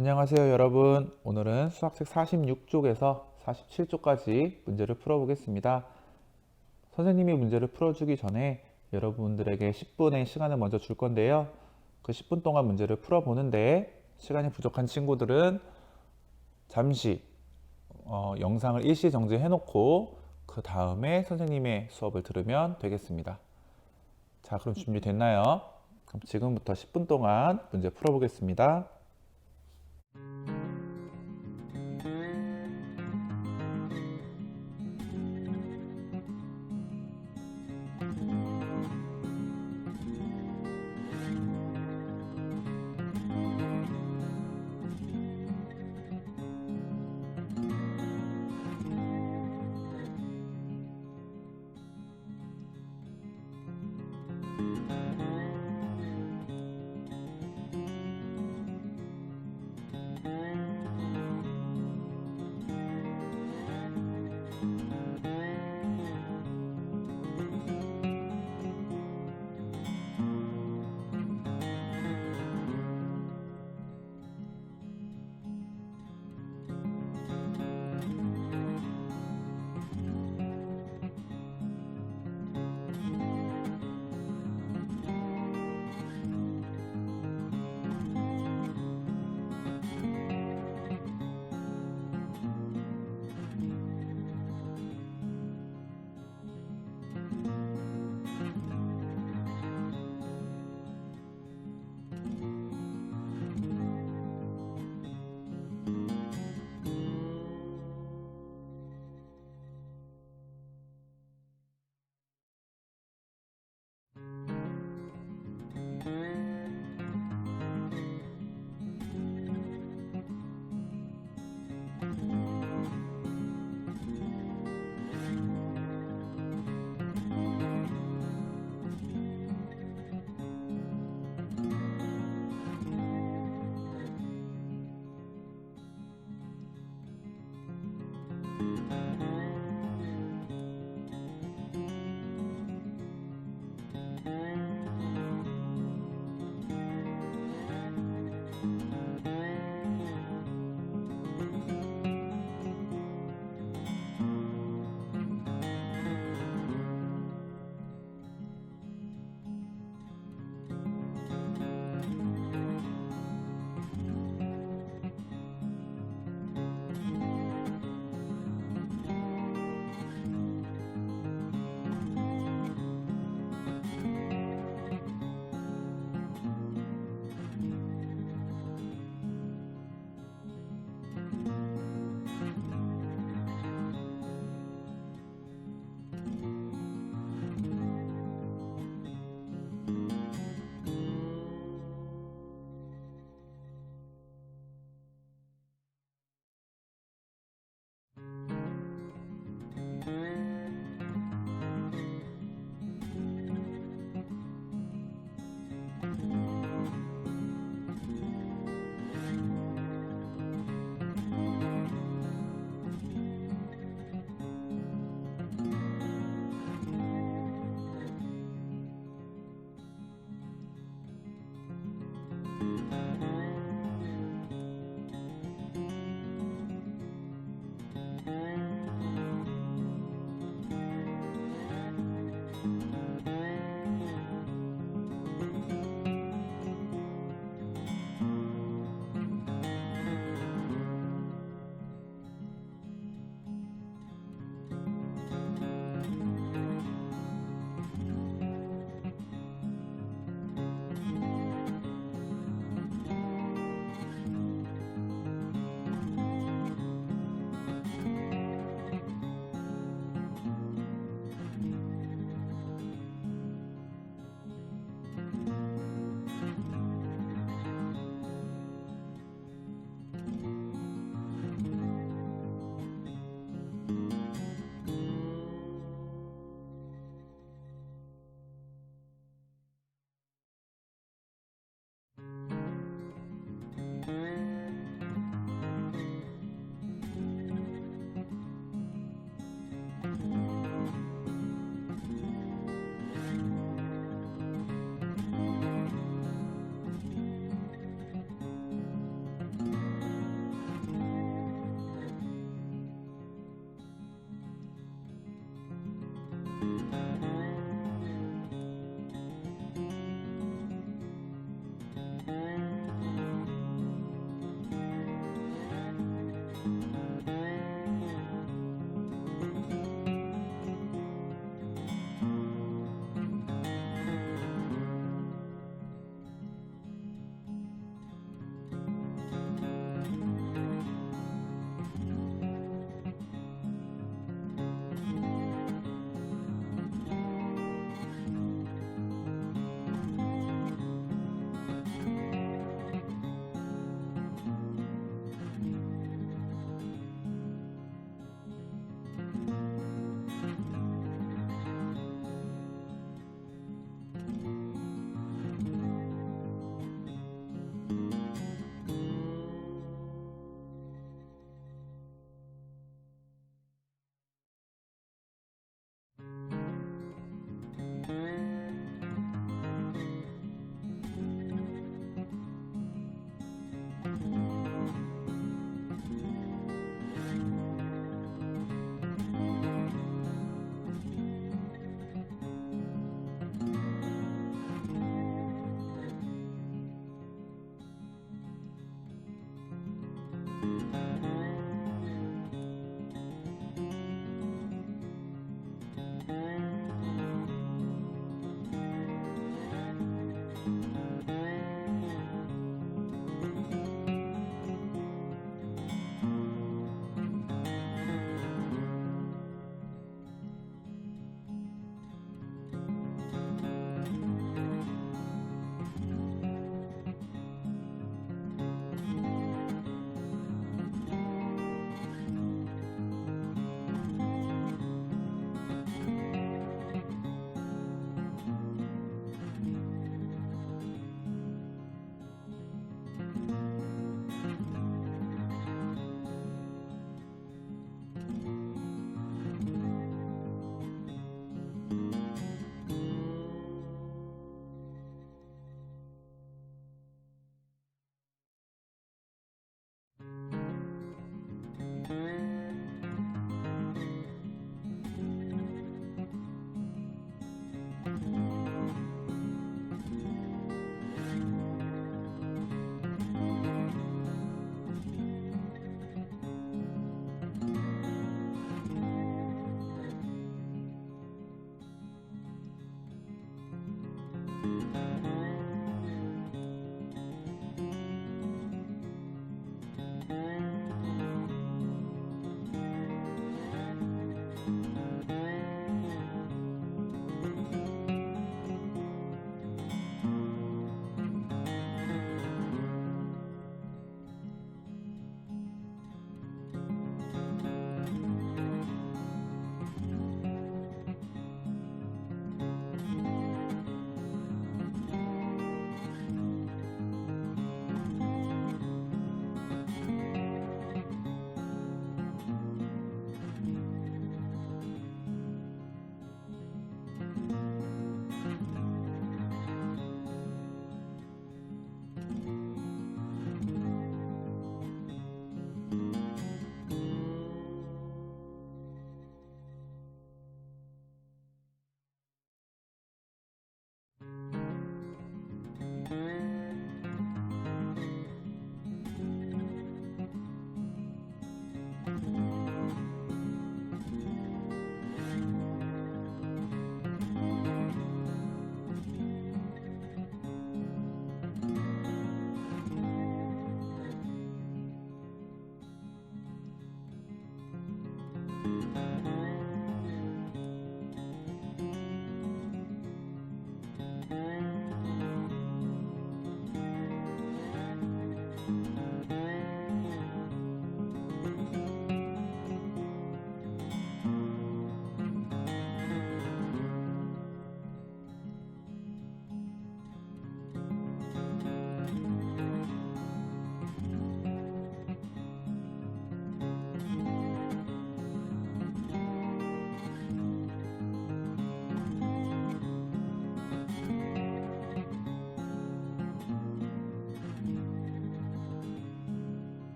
안녕하세요 여러분. 오늘은 수학책 46쪽에서 47쪽까지 문제를 풀어보겠습니다. 선생님이 문제를 풀어주기 전에 여러분들에게 10분의 시간을 먼저 줄 건데요. 그 10분 동안 문제를 풀어보는데 시간이 부족한 친구들은 잠시 영상을 일시 정지해 놓고 그 다음에 선생님의 수업을 들으면 되겠습니다. 자, 그럼 준비됐나요? 그럼 지금부터 10분 동안 문제 풀어보겠습니다.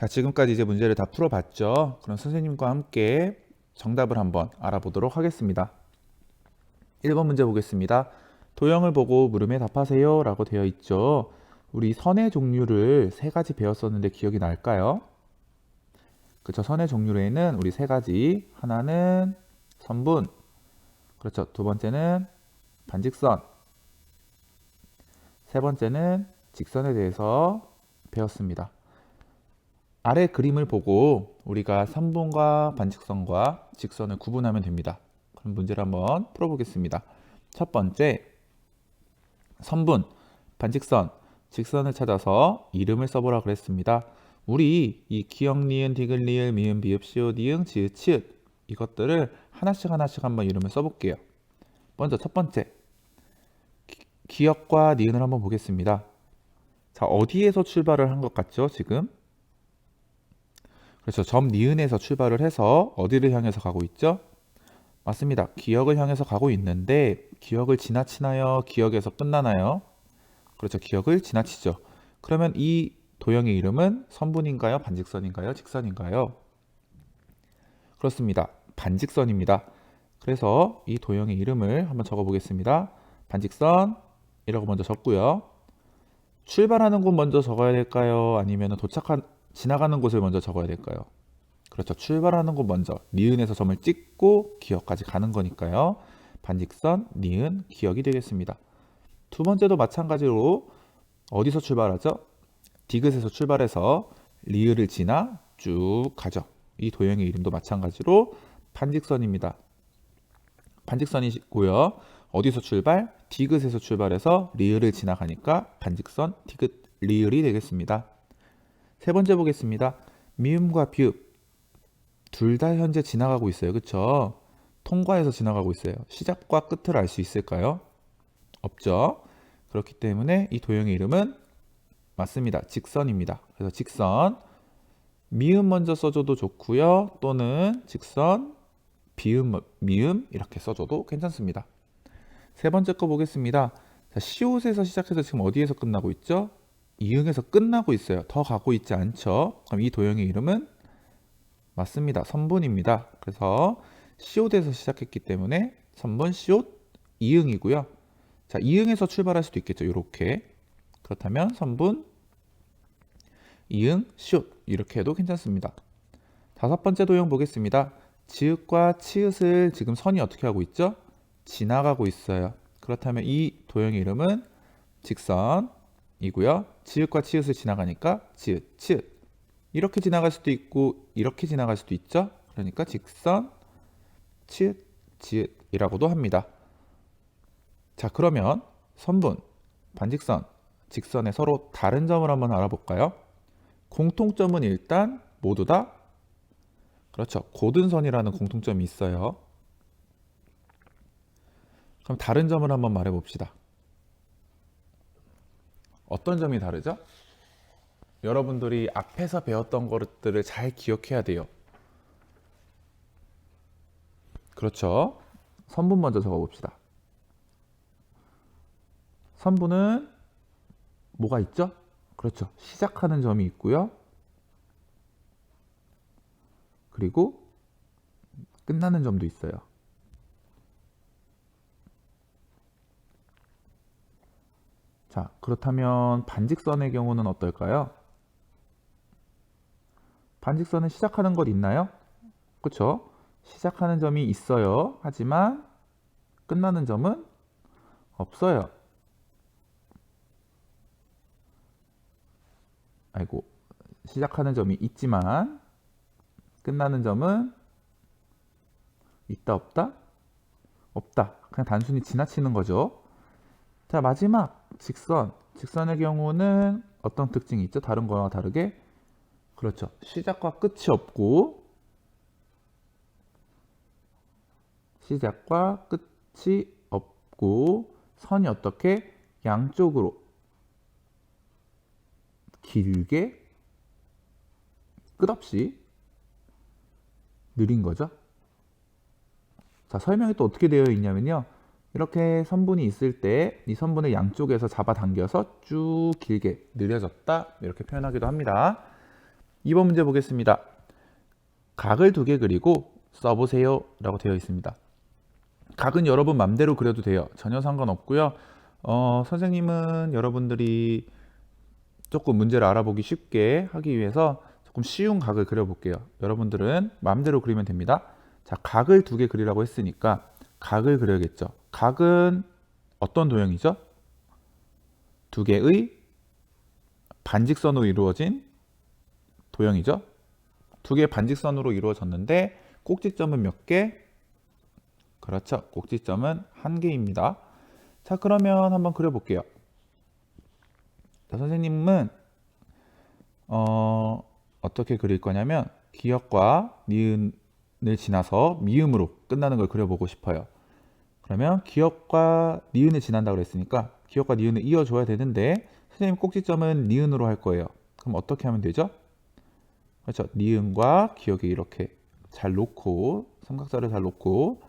자, 지금까지 이제 문제를 다 풀어봤죠. 그럼 선생님과 함께 정답을 한번 알아보도록 하겠습니다. 1번 문제 보겠습니다. 도형을 보고 물음에 답하세요 라고 되어 있죠. 우리 선의 종류를 세 가지 배웠었는데 기억이 날까요? 그렇죠. 선의 종류에는 우리 세 가지. 하나는 선분. 그렇죠. 두 번째는 반직선. 세 번째는 직선에 대해서 배웠습니다. 아래 그림을 보고 우리가 선분과 반직선과 직선을 구분하면 됩니다. 그럼 문제를 한번 풀어보겠습니다. 첫 번째, 선분, 반직선, 직선을 찾아서 이름을 써보라 그랬습니다. 우리 이 기역, 니은, 디귿, 리을, 미음, 비읍, 시옷, 이응, 지읒, 치읓 이것들을 하나씩 한번 이름을 써볼게요. 먼저 첫 번째, 기역과 니은을 한번 보겠습니다. 자, 어디에서 출발을 한 것 같죠, 지금? 그렇죠. 점 니은에서 출발을 해서 어디를 향해서 가고 있죠? 맞습니다. 기역을 향해서 가고 있는데 기역을 지나치나요? 기역에서 끝나나요? 그렇죠. 기역을 지나치죠. 그러면 이 도형의 이름은 선분인가요? 반직선인가요? 직선인가요? 그렇습니다. 반직선입니다. 그래서 이 도형의 이름을 한번 적어 보겠습니다. 반직선이라고 먼저 적고요. 출발하는 곳 먼저 적어야 될까요? 아니면 지나가는 곳을 먼저 적어야 될까요? 그렇죠. 출발하는 곳 먼저 니은에서 점을 찍고 기역까지 가는 거니까요. 반직선, 니은, 기역이 되겠습니다. 두 번째도 마찬가지로 어디서 출발하죠? 디귿에서 출발해서 리을을 지나 쭉 가죠. 이 도형의 이름도 마찬가지로 반직선입니다. 반직선이고요. 어디서 출발? 디귿에서 출발해서 리을을 지나가니까 반직선, 디귿, 리을이 되겠습니다. 세 번째 보겠습니다. 미음과 비읍 둘 다 현재 지나가고 있어요. 그렇죠? 통과해서 지나가고 있어요. 시작과 끝을 알 수 있을까요? 없죠. 그렇기 때문에 이 도형의 이름은 맞습니다. 직선입니다. 그래서 직선, 미음 먼저 써줘도 좋고요. 또는 직선, 비음, 미음 이렇게 써줘도 괜찮습니다. 세 번째 거 보겠습니다. 자, 시옷에서 시작해서 지금 어디에서 끝나고 있죠? 이응에서 끝나고 있어요. 더 가고 있지 않죠? 그럼 이 도형의 이름은 맞습니다. 선분입니다. 그래서 시옷에서 시작했기 때문에 선분, 시옷, 이응이고요. 자, 이응에서 출발할 수도 있겠죠. 이렇게. 그렇다면 선분, 이응, 시옷 이렇게 해도 괜찮습니다. 다섯 번째 도형 보겠습니다. 지읒과 치읓을 지금 선이 어떻게 하고 있죠? 지나가고 있어요. 그렇다면 이 도형의 이름은 직선이고요. 지읒과 치읓을 지나가니까 지읒, 치읓 이렇게 지나갈 수도 있고 이렇게 지나갈 수도 있죠. 그러니까 직선, 치읓, 지읒이라고도 합니다. 자, 그러면 선분, 반직선, 직선의 서로 다른 점을 한번 알아볼까요? 공통점은 일단 모두 다 그렇죠. 고든선이라는 공통점이 있어요. 그럼 다른 점을 한번 말해 봅시다. 어떤 점이 다르죠? 여러분들이 앞에서 배웠던 것들을 잘 기억해야 돼요. 그렇죠. 선분 먼저 적어 봅시다. 선분은 뭐가 있죠? 그렇죠. 시작하는 점이 있고요. 그리고 끝나는 점도 있어요. 자, 그렇다면 반직선의 경우는 어떨까요? 반직선은 시작하는 것 있나요? 그렇죠? 시작하는 점이 있어요. 하지만 끝나는 점은 없어요. 아이고, 시작하는 점이 있지만 끝나는 점은 있다 없다? 없다. 그냥 단순히 지나치는 거죠. 자, 마지막 직선. 직선의 경우는 어떤 특징이 있죠? 다른 거와 다르게? 그렇죠. 시작과 끝이 없고 시작과 끝이 없고 선이 어떻게 양쪽으로 길게 끝없이 느린 거죠. 자, 설명이 또 어떻게 되어 있냐면요. 이렇게 선분이 있을 때 이 선분을 양쪽에서 잡아당겨서 쭉 길게 느려졌다 이렇게 표현하기도 합니다. 2번 문제 보겠습니다. 각을 2개 그리고 써보세요 라고 되어 있습니다. 각은 여러분 맘대로 그려도 돼요. 전혀 상관없고요. 선생님은 여러분들이 조금 문제를 알아보기 쉽게 하기 위해서 조금 쉬운 각을 그려볼게요. 여러분들은 마음대로 그리면 됩니다. 자, 각을 2개 그리라고 했으니까 각을 그려야겠죠. 각은 어떤 도형이죠? 2개의 반직선으로 이루어진 도형이죠. 2개의 반직선으로 이루어졌는데 꼭지점은 몇 개? 그렇죠. 꼭지점은 1개입니다. 자, 그러면 한번 그려볼게요. 자, 선생님은 어떻게 그릴 거냐면 기역과 니은을 지나서 미음으로 끝나는 걸 그려보고 싶어요. 그러면 기역과 니은을 지난다고 그랬으니까 기역과 니은을 이어줘야 되는데 선생님 꼭지점은 니은으로 할 거예요. 그럼 어떻게 하면 되죠? 그렇죠. 니은과 기역이 이렇게 잘 놓고 삼각자를 잘 놓고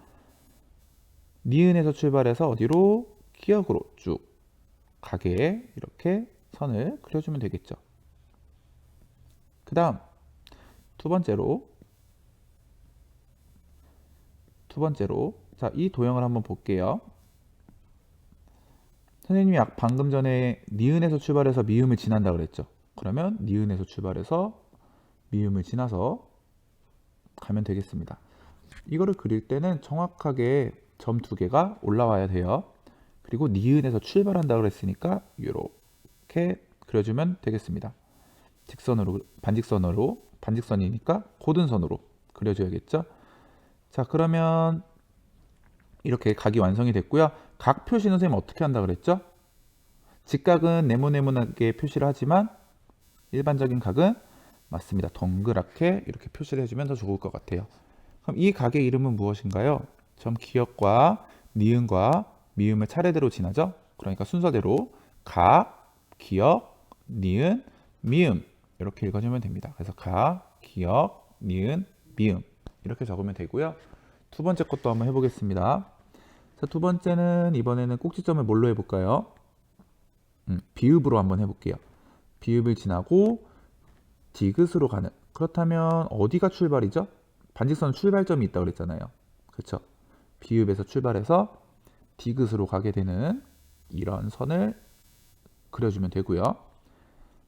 니은에서 출발해서 어디로? 기역으로 쭉 가게 이렇게 선을 그려주면 되겠죠. 그 다음 두 번째로 자, 이 도형을 한번 볼게요. 선생님이 방금 전에 니은에서 출발해서 미음을 지난다 그랬죠. 그러면 니은에서 출발해서 미음을 지나서 가면 되겠습니다. 이거를 그릴 때는 정확하게 점 2개가 올라와야 돼요. 그리고 니은에서 출발한다 그랬으니까 이렇게 그려주면 되겠습니다. 직선으로, 반직선이니까 고든선으로 그려줘야겠죠. 자, 그러면 이렇게 각이 완성이 됐고요. 각 표시는 선생님 어떻게 한다 그랬죠? 직각은 네모네모나게 표시를 하지만 일반적인 각은 맞습니다. 동그랗게 이렇게 표시를 해주면 더 좋을 것 같아요. 그럼 이 각의 이름은 무엇인가요? 점 기역과 니은과 미음을 차례대로 지나죠? 그러니까 순서대로 각, 기역, 니은, 미음 이렇게 읽어주면 됩니다. 그래서 각, 기역, 니은, 미음 이렇게 적으면 되고요. 두 번째 것도 한번 해보겠습니다. 자, 두 번째는 이번에는 꼭지점을 뭘로 해볼까요? 비읍으로 한번 해볼게요. 비읍을 지나고 디귿으로 가는. 그렇다면 어디가 출발이죠? 반직선 출발점이 있다고 그랬잖아요. 그렇죠? 비읍에서 출발해서 디귿으로 가게 되는 이런 선을 그려주면 되고요.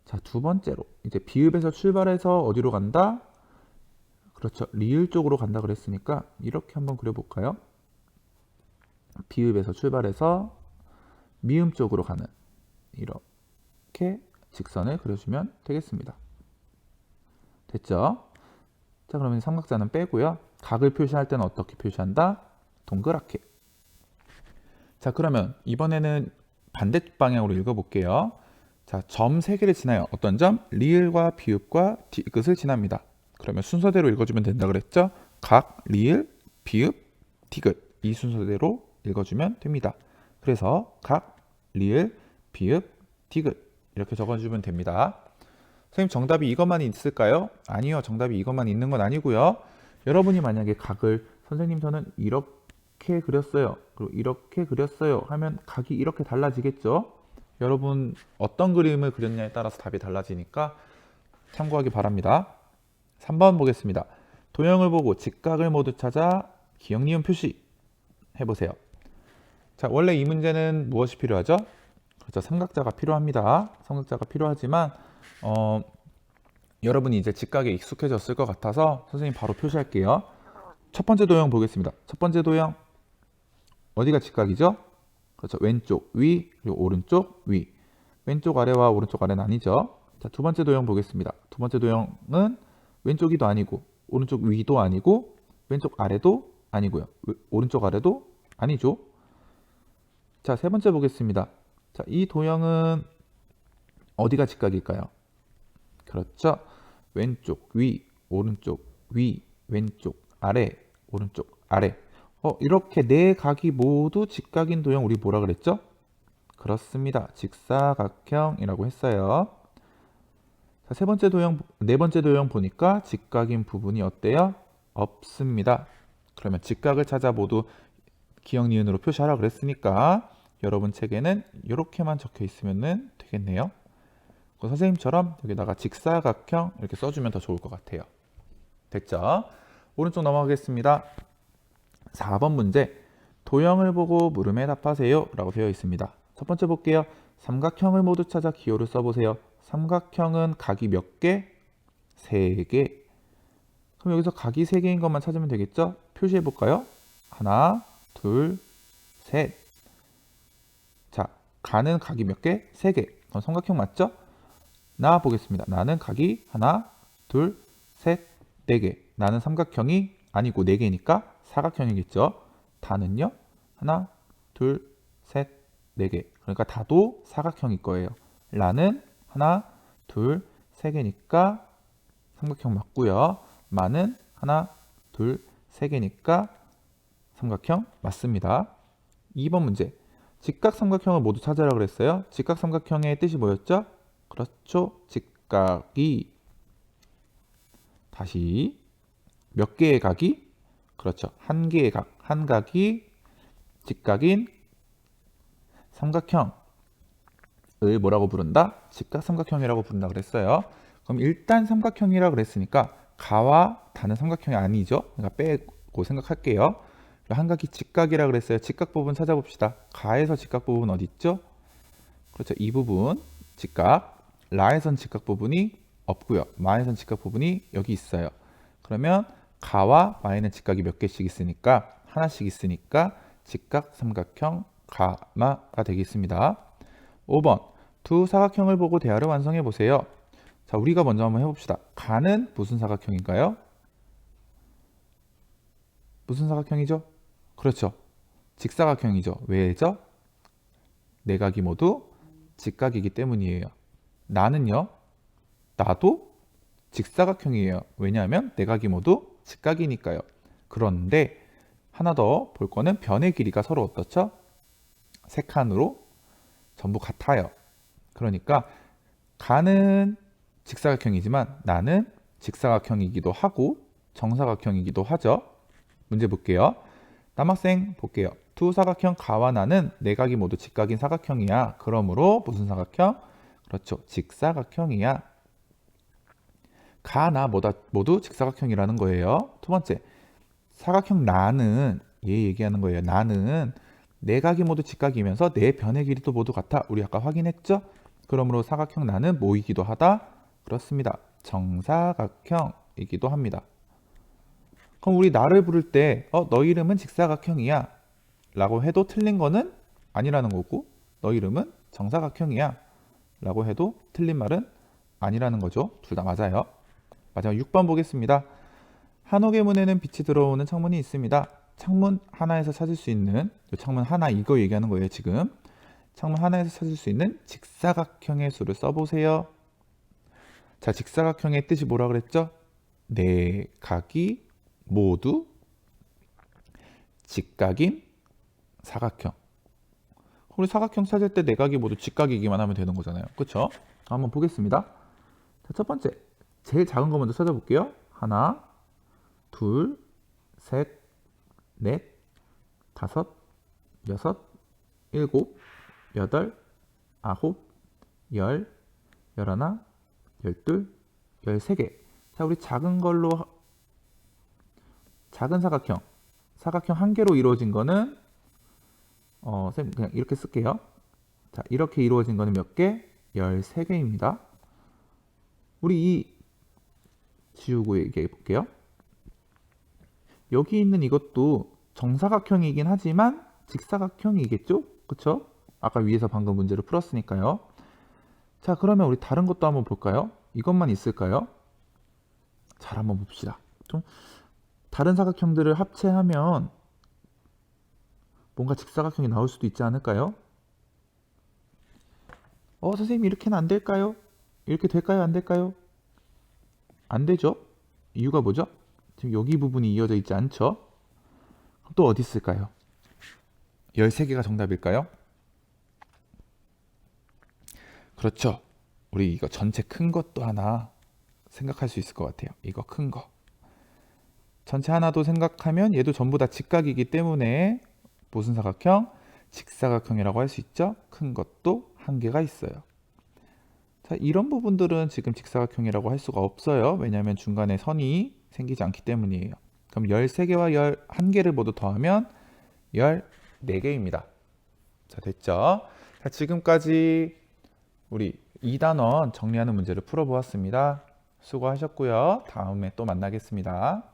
자, 두 번째로 이제 비읍에서 출발해서 어디로 간다? 그렇죠. 리을 쪽으로 간다 그랬으니까 이렇게 한번 그려볼까요? 비읍에서 출발해서 미음 쪽으로 가는 이렇게 직선을 그려주면 되겠습니다. 됐죠? 자, 그러면 삼각자는 빼고요. 각을 표시할 때는 어떻게 표시한다? 동그랗게. 자, 그러면 이번에는 반대 방향으로 읽어볼게요. 자, 점 3개를 지나요. 어떤 점? 리을과 비읍과 디귿을 지납니다. 그러면 순서대로 읽어주면 된다 그랬죠? 각, 리을, 비읍, 디귿 이 순서대로 읽어주면 됩니다. 그래서 각, 리을, 비읍, 디귿 이렇게 적어주면 됩니다. 선생님 정답이 이것만 있을까요? 아니요. 정답이 이것만 있는 건 아니고요. 여러분이 만약에 각을 선생님 저는 이렇게 그렸어요. 그리고 이렇게 그렸어요 하면 각이 이렇게 달라지겠죠? 여러분 어떤 그림을 그렸냐에 따라서 답이 달라지니까 참고하기 바랍니다. 3번 보겠습니다. 도형을 보고 직각을 모두 찾아 기역, 니은 표시 해보세요. 자, 원래 이 문제는 무엇이 필요하죠? 그렇죠. 삼각자가 필요합니다. 삼각자가 필요하지만 여러분이 이제 직각에 익숙해졌을 것 같아서 선생님 바로 표시할게요. 첫 번째 도형 보겠습니다. 첫 번째 도형 어디가 직각이죠? 그렇죠. 왼쪽 위 그리고 오른쪽 위. 왼쪽 아래와 오른쪽 아래는 아니죠. 자, 두 번째 도형 보겠습니다. 두 번째 도형은 왼쪽이도 아니고 오른쪽 위도 아니고 왼쪽 아래도 아니고요. 오른쪽 아래도 아니죠. 자, 세 번째 보겠습니다. 자, 이 도형은 어디가 직각일까요? 그렇죠. 왼쪽 위, 오른쪽 위, 왼쪽 아래, 오른쪽 아래. 이렇게 네 각이 모두 직각인 도형 우리 뭐라 그랬죠? 그렇습니다. 직사각형이라고 했어요. 자, 세 번째 도형, 네 번째 도형 보니까 직각인 부분이 어때요? 없습니다. 그러면 직각을 찾아 모두 기역, 니은으로 표시하라 그랬으니까 여러분 책에는 이렇게만 적혀 있으면 되겠네요. 선생님처럼 여기다가 직사각형 이렇게 써주면 더 좋을 것 같아요. 됐죠? 오른쪽 넘어가겠습니다. 4번 문제. 도형을 보고 물음에 답하세요 라고 되어 있습니다. 첫 번째 볼게요. 삼각형을 모두 찾아 기호를 써보세요. 삼각형은 각이 몇 개? 3개. 그럼 여기서 각이 3개인 것만 찾으면 되겠죠? 표시해 볼까요? 하나, 둘, 셋. 자, 가는 각이 몇 개? 3개. 그럼 삼각형 맞죠? 나 보겠습니다. 나는 각이 하나, 둘, 셋, 4개. 나는 삼각형이 아니고 4개니까 사각형이겠죠? 다는요? 하나, 둘, 셋, 4개. 그러니까 다도 사각형일 거예요. 라는 하나, 둘, 3개니까 삼각형 맞고요. 마는 하나, 둘, 3개니까 삼각형 맞습니다. 2번 문제. 직각삼각형을 모두 찾으라 그랬어요. 직각삼각형의 뜻이 뭐였죠? 그렇죠. 직각이 다시 몇 개의 각이? 그렇죠. 한 개의 각. 한 각이 직각인 삼각형을 뭐라고 부른다? 직각삼각형이라고 부른다 그랬어요. 그럼 일단 삼각형이라 그랬으니까 가와 다는 삼각형이 아니죠. 그러니까 빼고 생각할게요. 한 각이 직각이라 그랬어요. 직각 부분 찾아봅시다. 가에서 직각 부분 어디 있죠? 그렇죠. 이 부분 직각. 라에선 직각 부분이 없고요. 마에선 직각 부분이 여기 있어요. 그러면 가와 마에는 직각이 몇 개씩 있으니까 하나씩 있으니까 직각 삼각형 가마가 되겠습니다. 5번. 두 사각형을 보고 대화를 완성해 보세요. 자, 우리가 먼저 한번 해봅시다. 가는 무슨 사각형인가요? 무슨 사각형이죠? 그렇죠. 직사각형이죠. 왜죠? 네 각이 모두 직각이기 때문이에요. 나는요? 나도 직사각형이에요. 왜냐하면 네 각이 모두 직각이니까요. 그런데 하나 더 볼 거는 변의 길이가 서로 어떻죠? 세 칸으로 전부 같아요. 그러니까 가는 직사각형이지만 나는 직사각형이기도 하고 정사각형이기도 하죠. 문제 볼게요. 남학생 볼게요. 두 사각형 가와 나는 네 각이 모두 직각인 사각형이야. 그러므로 무슨 사각형? 그렇죠. 직사각형이야. 가, 나 모두 직사각형이라는 거예요. 두 번째, 사각형 나는 얘 얘기하는 거예요. 나는 네 각이 모두 직각이면서 네 변의 길이도 모두 같아. 우리 아까 확인했죠? 그러므로 사각형 나는 뭐이기도 하다? 그렇습니다. 정사각형이기도 합니다. 그럼 우리 나를 부를 때 너 이름은 직사각형이야 라고 해도 틀린 거는 아니라는 거고 너 이름은 정사각형이야 라고 해도 틀린 말은 아니라는 거죠. 둘 다 맞아요. 마지막 6번 보겠습니다. 한옥의 문에는 빛이 들어오는 창문이 있습니다. 창문 하나에서 찾을 수 있는 창문 하나 이거 얘기하는 거예요. 지금 창문 하나에서 찾을 수 있는 직사각형의 수를 써보세요. 자, 직사각형의 뜻이 뭐라 그랬죠? 네 각이 모두 직각인 사각형. 우리 사각형 찾을 때 네 각이 모두 직각이기만 하면 되는 거잖아요. 그렇죠? 한번 보겠습니다. 자, 첫 번째 제일 작은 거 먼저 찾아볼게요. 하나, 둘, 셋, 넷, 다섯, 여섯, 일곱, 여덟, 아홉, 열, 열하나, 열둘, 13개. 자, 우리 작은 걸로 작은 사각형 한 개로 이루어진 거는 쌤 그냥 이렇게 쓸게요. 자, 이렇게 이루어진 거는 몇 개? 13개입니다. 우리 이 지우고 얘기해 볼게요. 여기 있는 이것도 정사각형이긴 하지만 직사각형이겠죠? 그쵸? 아까 위에서 방금 문제를 풀었으니까요. 자, 그러면 우리 다른 것도 한번 볼까요? 이것만 있을까요? 잘 한번 봅시다. 좀 다른 사각형들을 합체하면 뭔가 직사각형이 나올 수도 있지 않을까요? 선생님 이렇게는 안 될까요? 이렇게 될까요? 안 될까요? 안 되죠? 이유가 뭐죠? 지금 여기 부분이 이어져 있지 않죠? 또 어디 있을까요? 13개가 정답일까요? 그렇죠. 우리 이거 전체 큰 것도 하나 생각할 수 있을 것 같아요. 이거 큰 거. 전체 하나도 생각하면 얘도 전부 다 직각이기 때문에 무슨 사각형? 직사각형이라고 할 수 있죠. 큰 것도 한 개가 있어요. 자, 이런 부분들은 지금 직사각형이라고 할 수가 없어요. 왜냐하면 중간에 선이 생기지 않기 때문이에요. 그럼 13개와 11개를 모두 더하면 14개입니다. 자, 됐죠? 자, 지금까지 우리 2단원 정리하는 문제를 풀어보았습니다. 수고하셨고요. 다음에 또 만나겠습니다.